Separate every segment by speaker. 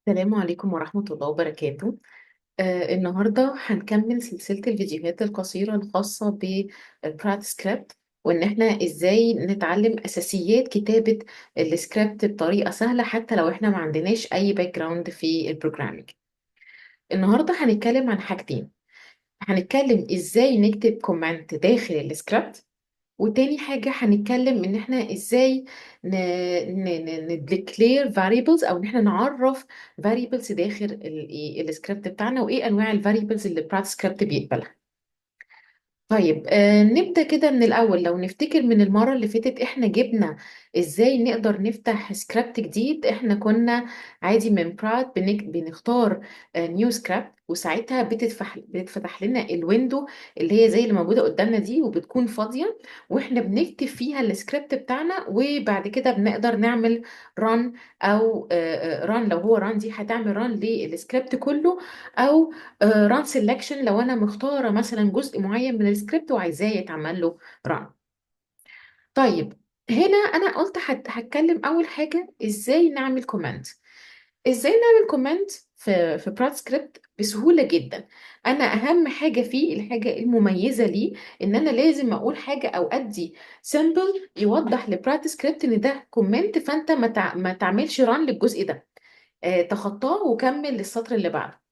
Speaker 1: السلام عليكم ورحمة الله وبركاته. النهاردة هنكمل سلسلة الفيديوهات القصيرة الخاصة ببرات سكريبت، وإن إحنا إزاي نتعلم أساسيات كتابة السكريبت بطريقة سهلة حتى لو إحنا ما عندناش أي باك جراوند في البروجرامينج. النهاردة هنتكلم عن حاجتين. هنتكلم إزاي نكتب كومنت داخل السكريبت، وتاني حاجة هنتكلم ان احنا ازاي نديكلير variables او ان احنا نعرف variables داخل السكريبت بتاعنا، وايه انواع الفاريبلز اللي برات سكريبت بيقبلها. طيب، نبدأ كده من الأول. لو نفتكر من المرة اللي فاتت احنا جبنا ازاي نقدر نفتح سكريبت جديد. احنا كنا عادي من برات بنختار نيو سكريبت، وساعتها بتفتح لنا الويندو اللي هي زي اللي موجودة قدامنا دي، وبتكون فاضية، واحنا بنكتب فيها السكريبت بتاعنا. وبعد كده بنقدر نعمل ران، او ران لو هو ران دي هتعمل ران للسكريبت كله، او ران سيلكشن لو انا مختاره مثلا جزء معين من السكريبت وعايزاه يتعمل له ران. طيب، هنا انا قلت هتكلم اول حاجه ازاي نعمل كومنت. ازاي نعمل كومنت في برات سكريبت بسهوله جدا. انا اهم حاجه فيه، الحاجه المميزه ليه، ان انا لازم اقول حاجه او ادي سيمبل يوضح لبرات سكريبت ان ده كومنت، فانت ما تعملش ران للجزء ده، تخطاه وكمل للسطر اللي بعده.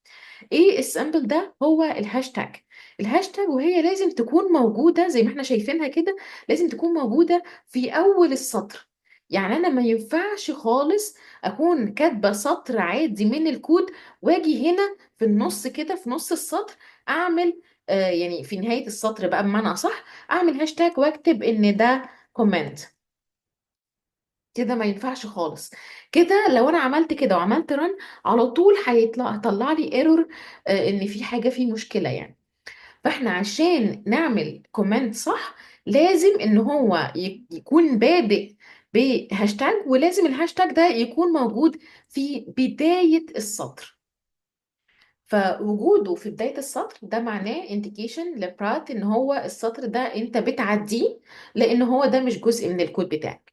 Speaker 1: ايه السامبل ده؟ هو الهاشتاج. الهاشتاج وهي لازم تكون موجودة زي ما احنا شايفينها كده، لازم تكون موجودة في اول السطر. يعني انا ما ينفعش خالص اكون كاتبة سطر عادي من الكود، واجي هنا في النص كده في نص السطر اعمل يعني في نهاية السطر بقى بمعنى صح اعمل هاشتاج واكتب ان ده كومنت. كده ما ينفعش خالص. كده لو انا عملت كده وعملت رن، على طول هيطلع لي ايرور، ان في حاجه في مشكله يعني. فاحنا عشان نعمل كومنت صح لازم ان هو يكون بادئ بهاشتاج، ولازم الهاشتاج ده يكون موجود في بدايه السطر. فوجوده في بدايه السطر ده معناه انديكيشن لبرات ان هو السطر ده انت بتعديه، لان هو ده مش جزء من الكود بتاعك.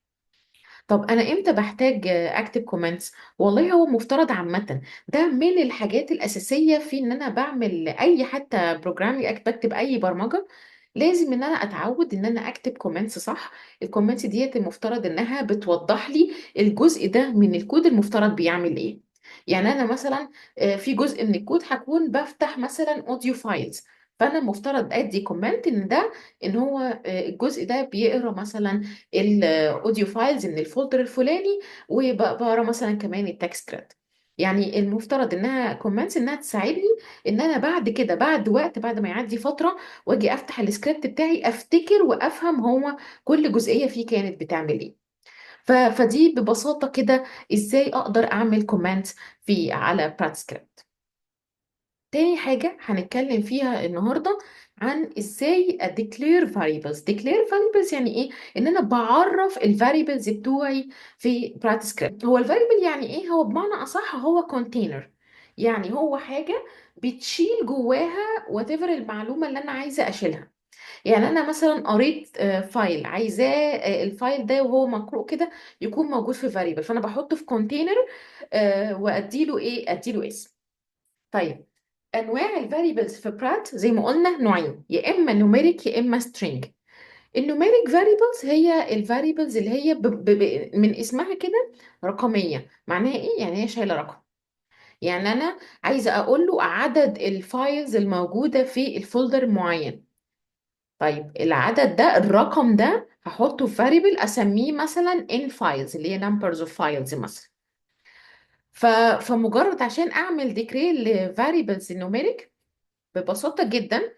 Speaker 1: طب انا امتى بحتاج اكتب كومنتس؟ والله هو مفترض عامه، ده من الحاجات الاساسيه في ان انا بعمل اي حتى بروجرامي، بكتب اي برمجه. لازم ان انا اتعود ان انا اكتب كومنتس صح. الكومنتس ديت المفترض انها بتوضح لي الجزء ده من الكود المفترض بيعمل ايه. يعني انا مثلا في جزء من الكود هكون بفتح مثلا اوديو فايلز، فانا المفترض ادي كومنت ان ده ان هو الجزء ده بيقرا مثلا الاوديو فايلز من الفولدر الفلاني، وبقرا مثلا كمان التكست كريد. يعني المفترض انها كومنتس انها تساعدني ان انا بعد كده بعد وقت بعد ما يعدي فتره واجي افتح السكريبت بتاعي افتكر وافهم هو كل جزئيه فيه كانت بتعمل ايه. فدي ببساطه كده ازاي اقدر اعمل كومنتس في على برات سكريبت. تاني حاجة هنتكلم فيها النهاردة عن ازاي declare variables. declare variables يعني ايه؟ ان انا بعرف ال variables بتوعي في برات سكريبت. هو ال variable يعني ايه؟ هو بمعنى اصح هو container، يعني هو حاجة بتشيل جواها whatever المعلومة اللي انا عايزة اشيلها. يعني انا مثلا قريت فايل عايزاه، الفايل ده وهو مقروء كده يكون موجود في variable، فانا بحطه في container واديله ايه؟ اديله اسم. طيب، انواع الفاريبلز في برات زي ما قلنا نوعين، يا اما نوميريك يا اما سترينج. النوميريك فاريبلز هي الفاريبلز اللي هي من اسمها كده رقميه. معناها ايه؟ يعني هي شايله رقم. يعني انا عايزه اقول له عدد الفايلز الموجوده في الفولدر معين. طيب العدد ده الرقم ده هحطه في فاريبل اسميه مثلا in files اللي هي numbers of files مثلا. ف... فمجرد عشان اعمل ديكري لفاريبلز النوميريك ببساطه جدا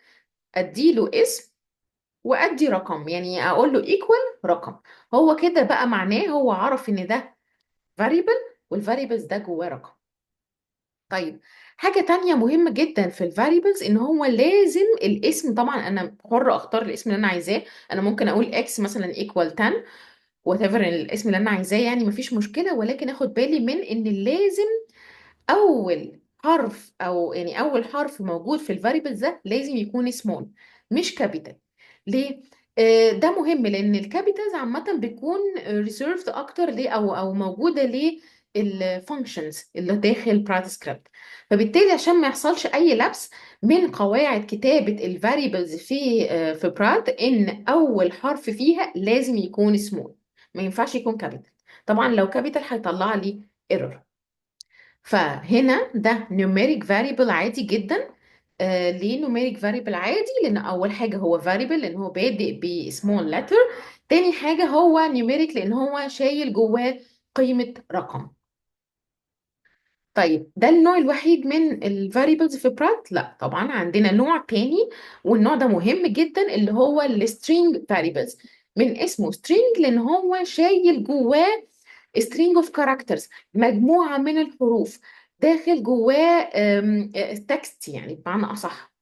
Speaker 1: اديله اسم وادي رقم، يعني اقول له equal رقم. هو كده بقى معناه هو عرف ان ده variable والفاريبلز ده جواه رقم. طيب، حاجة تانية مهمة جدا في الفاريبلز ان هو لازم الاسم. طبعا انا حر اختار الاسم اللي انا عايزاه. انا ممكن اقول x مثلا equal 10، whatever الاسم اللي انا عايزاه يعني مفيش مشكلة، ولكن اخد بالي من ان لازم اول حرف او يعني اول حرف موجود في الفاريبل ده لازم يكون سمول مش كابيتال. ليه؟ ده مهم لان الكابيتالز عامه بتكون ريزيرفد اكتر ليه او موجوده ليه الفانكشنز اللي داخل برات سكريبت. فبالتالي عشان ما يحصلش اي لبس من قواعد كتابة الفاريبلز في برات، ان اول حرف فيها لازم يكون سمول، ما ينفعش يكون كابيتال. طبعا لو كابيتال هيطلع لي ايرور. فهنا ده numeric variable عادي جدا. ليه numeric variable عادي؟ لان اول حاجه هو variable لان هو بادئ ب small letter. تاني حاجه هو numeric لان هو شايل جواه قيمه رقم. طيب ده النوع الوحيد من ال variables في برات؟ لا طبعا عندنا نوع تاني، والنوع ده مهم جدا، اللي هو ال string variables. من اسمه string لان هو شايل جواه string of characters، مجموعة من الحروف داخل جواه تكست يعني بمعنى أصح.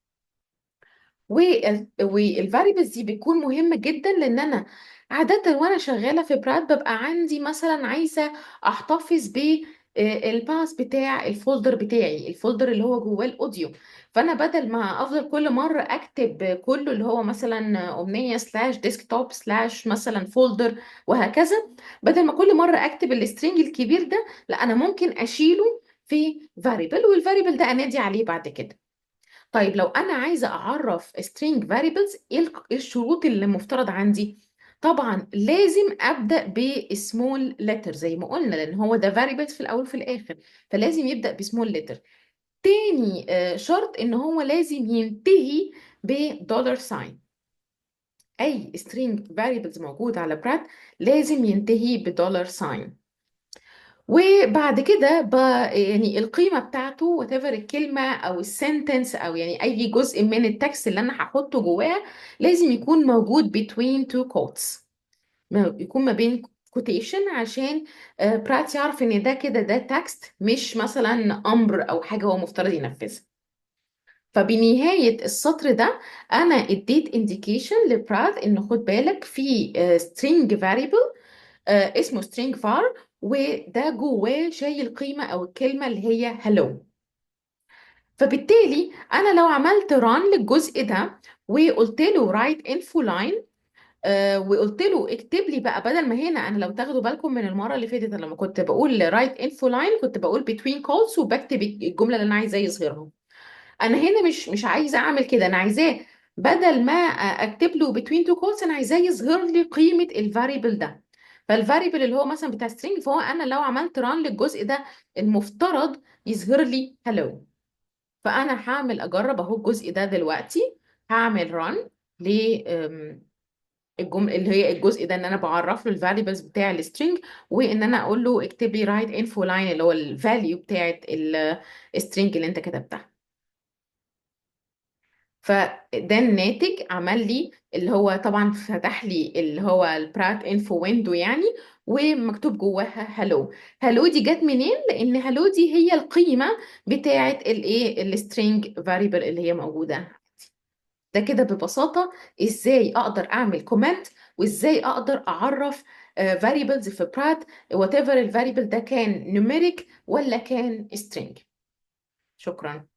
Speaker 1: والفاريبلز دي بتكون مهمة جدا، لأن أنا عادة وأنا شغالة في براد ببقى عندي مثلا عايزة أحتفظ ب الباث بتاع الفولدر بتاعي، الفولدر اللي هو جواه الأوديو. فأنا بدل ما أفضل كل مرة أكتب كله اللي هو مثلا أمنية سلاش ديسكتوب سلاش مثلا فولدر وهكذا، بدل ما كل مرة أكتب السترينج الكبير ده، لا أنا ممكن أشيله في فاريبل، والفاريبل ده أنادي عليه بعد كده. طيب لو انا عايزه اعرف string variables، إيه الشروط اللي مفترض عندي؟ طبعا لازم ابدا بسمول letter زي ما قلنا، لان هو ده variables في الاول وفي الاخر، فلازم يبدا بسمول letter. تاني شرط ان هو لازم ينتهي بدولار ساين. اي string variables موجود على براد لازم ينتهي بدولار ساين. وبعد كده يعني القيمة بتاعته whatever الكلمة أو السنتنس أو يعني أي جزء من التكست اللي أنا هحطه جواه لازم يكون موجود between two quotes، يكون ما بين quotation، عشان برات يعرف إن ده كده ده تكست مش مثلا أمر أو حاجة هو مفترض ينفذها. فبنهاية السطر ده أنا اديت indication لبرات إن خد بالك في string variable اسمه string var، وده جواه شايل قيمة أو الكلمة اللي هي hello. فبالتالي أنا لو عملت run للجزء ده وقلت له write info line، وقلت له اكتب لي بقى، بدل ما هنا أنا لو تاخدوا بالكم من المرة اللي فاتت لما كنت بقول write info line كنت بقول between calls وبكتب الجملة اللي أنا عايزاه يظهرها. انا هنا مش عايزه اعمل كده، انا عايزاه بدل ما اكتب له between two quotes انا عايزاه يظهر لي قيمه الفاريبل ده. فالفاريبل اللي هو مثلا بتاع string، فهو انا لو عملت run للجزء ده المفترض يظهر لي hello. فانا هعمل اجرب اهو الجزء ده دلوقتي، هعمل run الجمله اللي هي الجزء ده ان انا بعرف له الفاريبلز بتاع السترينج، وان انا اقول له اكتب لي رايت انفو لاين اللي هو الفاليو بتاعت السترينج اللي انت كتبتها. فده الناتج عمل لي اللي هو طبعا فتح لي اللي هو البرات انفو ويندو يعني، ومكتوب جواها هالو. هالو دي جت منين؟ لان هالو دي هي القيمه بتاعه الايه السترينج فاريبل اللي هي موجوده. ده كده ببساطه ازاي اقدر اعمل كومنت، وازاي اقدر اعرف فاريبلز في برات وات ايفر الفاريبل ده كان نيوميريك ولا كان string. شكرا.